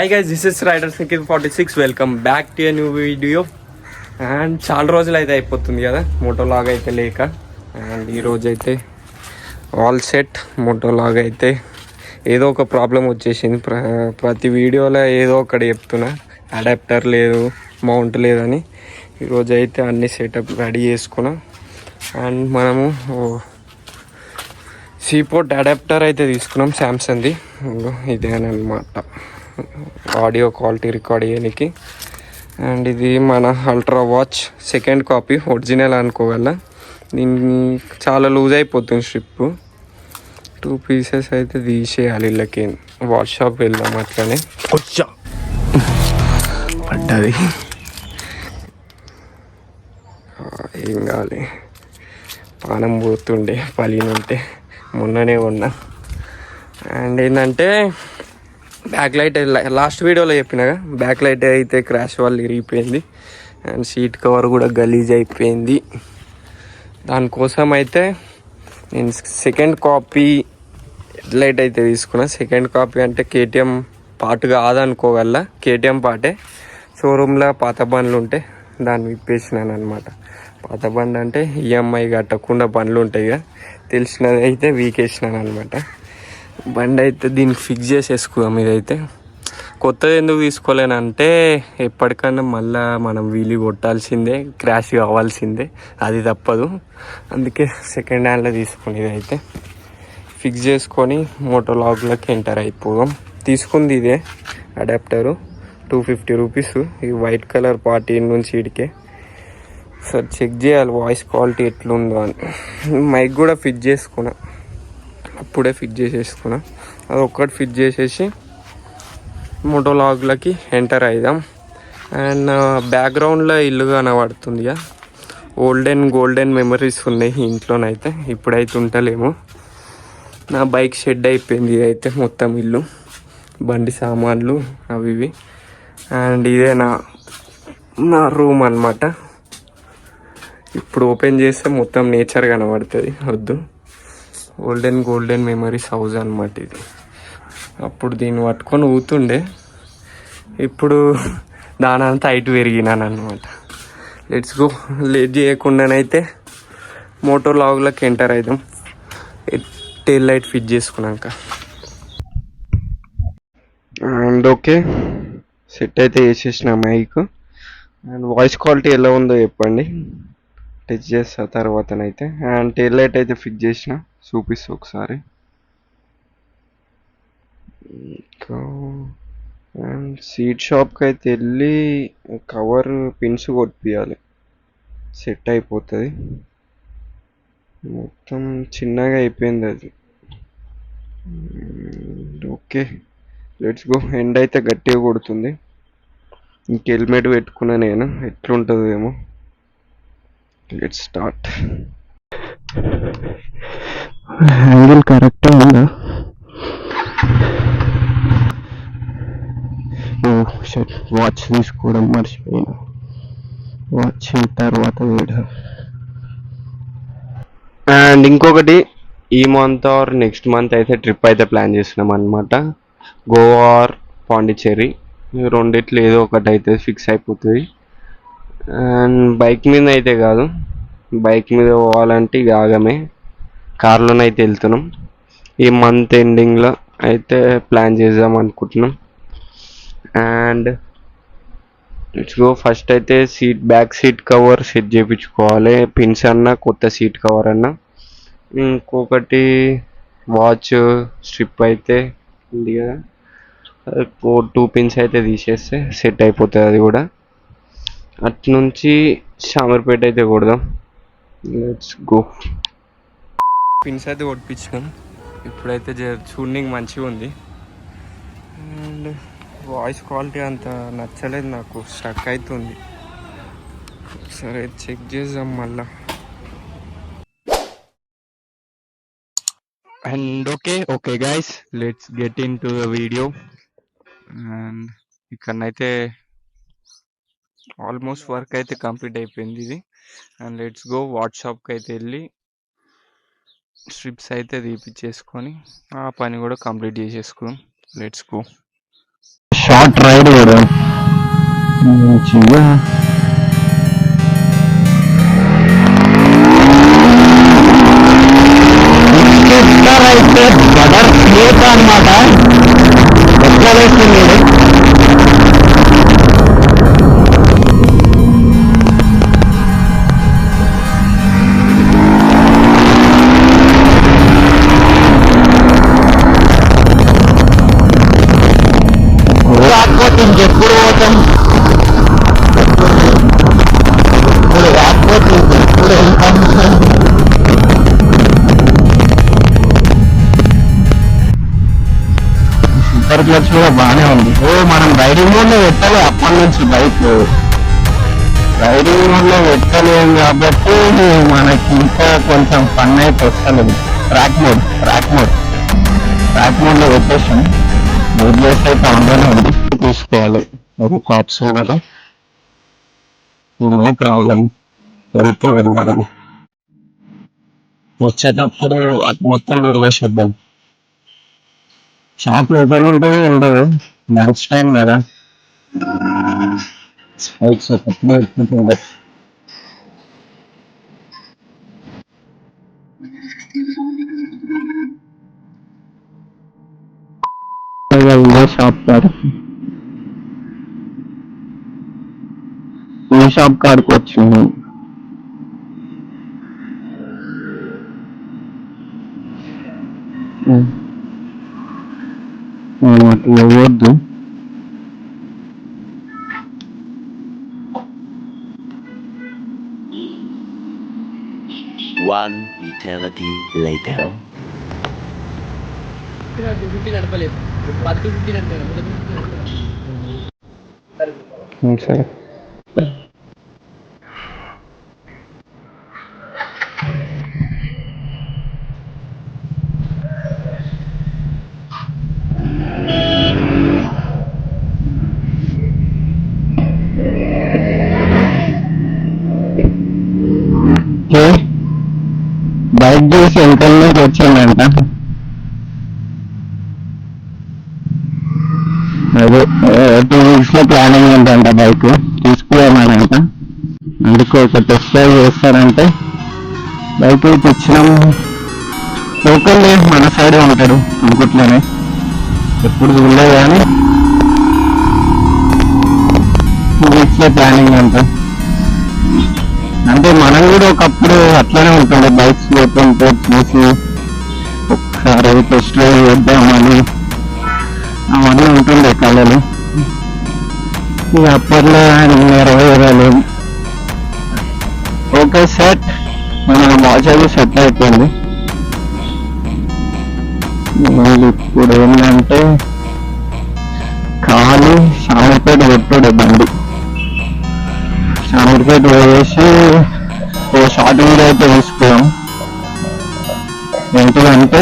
Hi guys, this is Rider Nikhil 46. Welcome back to a new video. And చాలా రోజులు అయితే అయిపోతుంది కదా మోటోలాగ్ అయితే లేక. అండ్ ఈరోజు అయితే ఆల్ సెట్. మోటోలాగ్ అయితే ఏదో ఒక ప్రాబ్లం వచ్చేసింది. ప్రతి వీడియోలో ఏదో ఒకటి చెప్తున్నా, అడాప్టర్ లేదు, మౌంట్ లేదని. ఈరోజు అయితే అన్ని సెటప్ రెడీ చేసుకున్నా. అండ్ మనము సీపోర్ట్ అడాప్టర్ అయితే తీసుకున్నాం శాంసంగ్ది. ఇదే అనమాట ఆడియో క్వాలిటీ రికార్డ్ చేయడానికి. అండ్ ఇది మన ultra watch second copy, original అనుకోగల. దీన్ని చాలా లూజ్ అయిపోతుంది స్ట్రిప్. 2 పీసెస్ అయితే తీసేయాలి. వీళ్ళకి వాచ్ షాప్ వెళ్దాం. అట్లనే వచ్చా పడ్డది, ఏం కావాలి. పానం పోతుండే పలినుంటే మొన్ననే ఉన్నా. అండ్ ఏంటంటే బ్యాక్ లైట్ లాస్ట్ వీడియోలో చెప్పినాగా, బ్యాక్ లైట్ అయితే క్రాష్ వల్ల ఇరిగిపోయింది. అండ్ సీట్ కవర్ కూడా గలీజ్ అయిపోయింది. దానికోసం అయితే నేను సెకండ్ కాపీ లైట్ అయితే తీసుకున్నా. సెకండ్ కాపీ అంటే కేటీఎం పార్ట్ కాదనుకోగల, కేటీఎం పార్టే. షోరూంలో పాత బండ్లు ఉంటే దాన్ని విప్పేసినాను అనమాట. పాత బండి అంటే ఈఎంఐ కట్టకుండా బండ్లు ఉంటాయి కదా, తెలిసినది అయితే వీకేసినాను అనమాట. బండి అయితే దీనికి ఫిక్స్ చేసేసుకుందాం. ఇదైతే కొత్తది ఎందుకు తీసుకోలేనంటే ఎప్పటికన్నా మళ్ళీ మనం వీలు కొట్టాల్సిందే, క్రాష్ కావాల్సిందే, అది తప్పదు. అందుకే సెకండ్ హ్యాండ్లో తీసుకుని ఇదైతే ఫిక్స్ చేసుకొని మోటోలాగ్లోకి ఎంటర్ అయిపోదాం. తీసుకుంది ఇదే అడాప్టరు, 250 రూపీస్. ఈ వైట్ కలర్ పార్ట్ నుంచి ఇడికే సార్ చెక్ చేయాలి వాయిస్ క్వాలిటీ ఎట్లుందో అని. మైక్ కూడా ఫిట్ చేసుకున్నా, అప్పుడే ఫిట్ చేసేసుకున్నా. అది ఒక్కటి ఫిట్ చేసేసి మోటోలాగ్లకి ఎంటర్ అయిదాం. అండ్ బ్యాక్గ్రౌండ్లో ఇల్లు కనబడుతుంది. గోల్డెన్ మెమరీస్ ఉన్నాయి ఇంట్లోనైతే. ఇప్పుడైతే ఉంటలేము. నా బైక్ షెడ్ అయిపోయింది. అయితే మొత్తం ఇల్లు, బండి సామాన్లు అవి ఇవి. అండ్ ఇదే నా రూమ్ అన్నమాట. ఇప్పుడు ఓపెన్ చేస్తే మొత్తం నేచర్ కనబడుతుంది. వద్దు, గోల్డెన్ మెమరీస్ హౌస్ అనమాట ఇది. అప్పుడు దీన్ని పట్టుకొని ఊతుండే, ఇప్పుడు దానంతా హైట్ పెరిగినాను అనమాట. Let's go. లేట్ చేయకుండానైతే మోటోలాగ్లోకి ఎంటర్ అవుదాం. టెయిల్ లైట్ ఫిట్ చేసుకున్నాక. అండ్ ఓకే, సెట్ అయితే వేసేసిన మైక్. అండ్ వాయిస్ క్వాలిటీ ఎలా ఉందో చెప్పండి, టచ్ చేస్తా తర్వాతనైతే. అండ్ టెయిల్ లైట్ అయితే ఫిక్స్ చేసిన, చూపిస్తా ఒకసారి. అండ్ సీట్ షాప్కి అయితే వెళ్ళి కవర్ పిన్స్ కొట్టియాలి, సెట్ అయిపోతుంది. మొత్తం చిన్నగా అయిపోయింది అది. Okay, let's go. ఎండ్ అయితే గట్టిగా కొడుతుంది. ఇంక హెల్మెట్ పెట్టుకున్నా నేను, ఎట్లుంటుందో ఏమో. Let's start. హ్యాండిల్ కరెక్ట్గా ఉందా? వాచ్ తీసుకోవడం మర్చిపోయినా. వాచ్ తర్వాత వీడియో. అండ్ ఇంకొకటి, ఈ మంత్ ఆర్ నెక్స్ట్ మంత్ అయితే ట్రిప్ అయితే ప్లాన్ చేస్తున్నాం అనమాట. గోవా ఆర్ పాండిచ్చేరి, రెండిట్లో ఏదో ఒకటి అయితే ఫిక్స్ అయిపోతుంది. అండ్ బైక్ మీద అయితే కాదు, బైక్ మీద పోవాలంటే ఇక ఆగమే. కార్లోనైతే వెళ్తున్నాం. ఈ మంత్ ఎండింగ్లో అయితే ప్లాన్ చేద్దాం అనుకుంటున్నాం. And let's go. ఫస్ట్ అయితే బ్యాక్ సీట్ కవర్ సెట్ చేయించుకోవాలి. పిన్స్ అన్నా, కొత్త సీట్ కవర్ అన్నా. ఇంకొకటి వాచ్ స్ట్రిప్ అయితే ఉంది కదా, 2 పిన్స్ అయితే తీసేస్తే సెట్ అయిపోతుంది అది కూడా. అట్నుంచి షామర్పేట అయితే కొడదాం. Let's go. పిన్స్ అయితే కొట్టించినాం. ఇప్పుడైతే చూడడానికి మంచిగా ఉంది. అండ్ వాయిస్ క్వాలిటీ అంత నచ్చలేదు నాకు, స్టక్ అవుతుంది. సరే చెక్ చేద్దాం మళ్ళా. And okay guys, let's get into the video. And ఇక్కడనైతే ఆల్మోస్ట్ వర్క్ అయితే కంప్లీట్ అయిపోయింది ఇది. And let's go. వాట్సాప్కి అయితే వెళ్ళి స్ట్రిప్స్ అయితే తీపిచ్చేసుకొని ఆ పని కూడా కంప్లీట్ చేసేసుకున్నాం. Let's go. షార్ట్ రైడ్ కూడా మంచిగా అయితే బటర్ స్మూత్ అనమాట. ఎట్లా వేస్తుంది రాకపోతే ఇంకెప్పుడు పోతాం, ఇప్పుడు రాకపోతే ఇంకెప్పుడు వెళ్తాం. సూపర్ క్లచ్ కూడా బాగానే ఉంది. మనం రైడింగ్ మోడ్ లో పెట్టాలి అప్పటి నుంచి బైక్ రైడింగ్ మోడ్ లో పెట్టలేం కాబట్టి మనకి ఇంకా కొంచెం ఫన్ అయితే వస్తలేదు. ట్రాక్ మోడ్ లో పెట్టేసాం. ప్లేస్ అయితే అందులోనే ఉంది, తీసుకోవాలి ఒక ఆప్షన్ కదా. నో ప్రాబ్లం, వెళ్తూ వెళ్ళడం. వచ్చేటప్పుడు అది మొత్తం నిర్వేశిద్దాం. షాప్ ఓపెన్ ఉంటుంది ఉండదు, లంచ్ టైం కదా. షాప్ కాడ ఈ షాప్ కాడికి వచ్చింది. వద్దు, One eternity later. సరే బైక్ చూసి వెంకల్లోకి వచ్చానంట. అదే 2 weeks లో ప్లానింగ్ ఉందంట బైక్ తీసుకురామనంట. అందుకు ఒక టెస్ట్ డ్రైవ్ చేస్తారంటే బైక్ తెచ్చినాం. లోకల్ మన సైడే ఉంటాడు అనుకుంటున్నానే, ఎప్పుడు చూడలేదు కానీ 2 weeks లో ప్లానింగ్ అంట. అంటే మనం కూడా ఒకప్పుడు అట్లానే ఉంటుండే, బైక్స్ పోతుంటే చూసి ఒకసారి టెస్ట్ డ్రైవ్ చేద్దామని అవన్నీ ఉంటుండే కళలు. ఇక అప్పట్లో నెరవేరలేదు. ఓకే సెట్, మన వాచ్ అది సెట్ అయిపోయింది. ఇప్పుడు ఏంటంటే కాలు శామర్పేట కొట్టుడే బండి. శామర్పేట పోయేసి ఓ షార్ట్ వీడియో అయితే తీసుకున్నాం. ఏంటిదంటే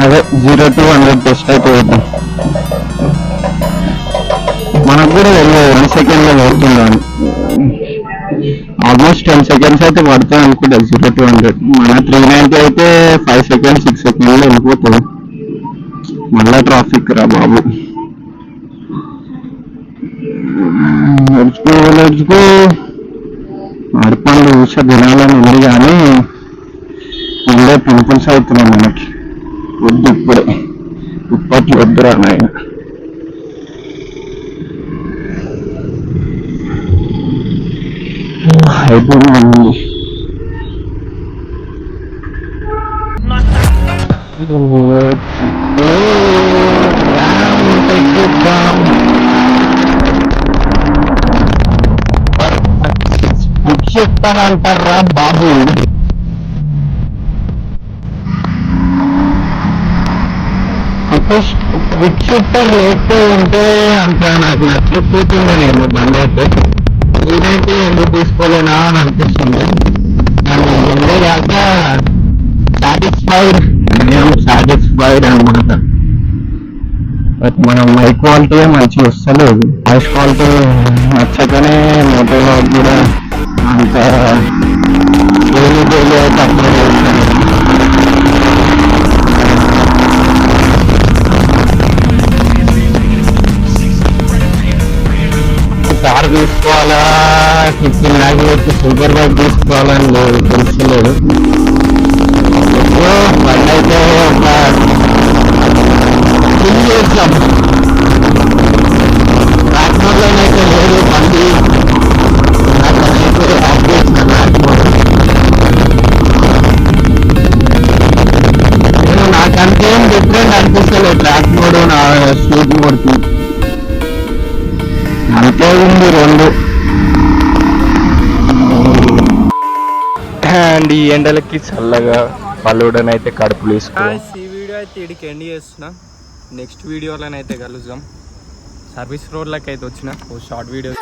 అదే 0 to 100 టెస్ట్ అయితే అవుతాం. మనకు కూడా తెలియదు 1 సెకండ్ లో పడుతుందని. ఆల్మోస్ట్ 10 seconds అయితే పడుతుంది అనుకుంటా 0 to 100. మన 390 అయితే 5 seconds 6 seconds లో వెళ్ళిపోతుంది. మళ్ళా ట్రాఫిక్ రా బాబు. నడుచుకో అడిపండు చూసే దినాలని ఉంది కానీ ఉండే పింపుల్స్ అవుతున్నాయి మనకి. వద్దు ఇప్పుడే, ఇప్పట్లో వద్దురా నాయన. అయిపోయింది. చెప్తానంటారా బాబు. క్విక్ షిఫ్టర్ లేకపోతే ఉంటే అంత నాకు నచ్చకపోతుండే. నేను బండి అయితే నేనైతే ఎందుకు తీసుకోలేనా అని అనిపిస్తుంది. నన్ను ముందే కాక సాటిస్ఫైడ్ అనమాట. బట్ మనం మైక్ క్వాలిటీ మంచిగా వస్తలేదు, వాయిస్ క్వాలిటీ నచ్చకనే మోటోలో కూడా అంత ఏమి అయితే అప్లోడ్ చేస్తాను. కార్ తీసుకోవాలా కిచెన్ లాగి సూపర్ బైక్ తీసుకోవాలని లేదు, తెలుసుకోలేదు. బండి అయితే ఒక ఫుల్ చేస్తాం. ట్రాక్టర్లోనైతే లేదు బండి, నాకైతే ఆఫ్ చేసిన ట్రాక్టర్. నాకంతేం డిఫరెంట్ అనిపిస్తలేదు ట్రాక్ మోడ్ నా స్పీడ్ మోడ్కి, అంతే ఉంది రెండు. అండ్ ఈ ఎండలకి చల్లగా పల్లుడనైతే కడుపులు వేసుకో. ఈ వీడియో అయితే ఇడికి ఎండ్ చేస్తున్నా. నెక్స్ట్ వీడియోలోనైతే కలుద్దాం. సర్వీస్ రోడ్లకి అయితే వచ్చిన ఓ షార్ట్ వీడియో.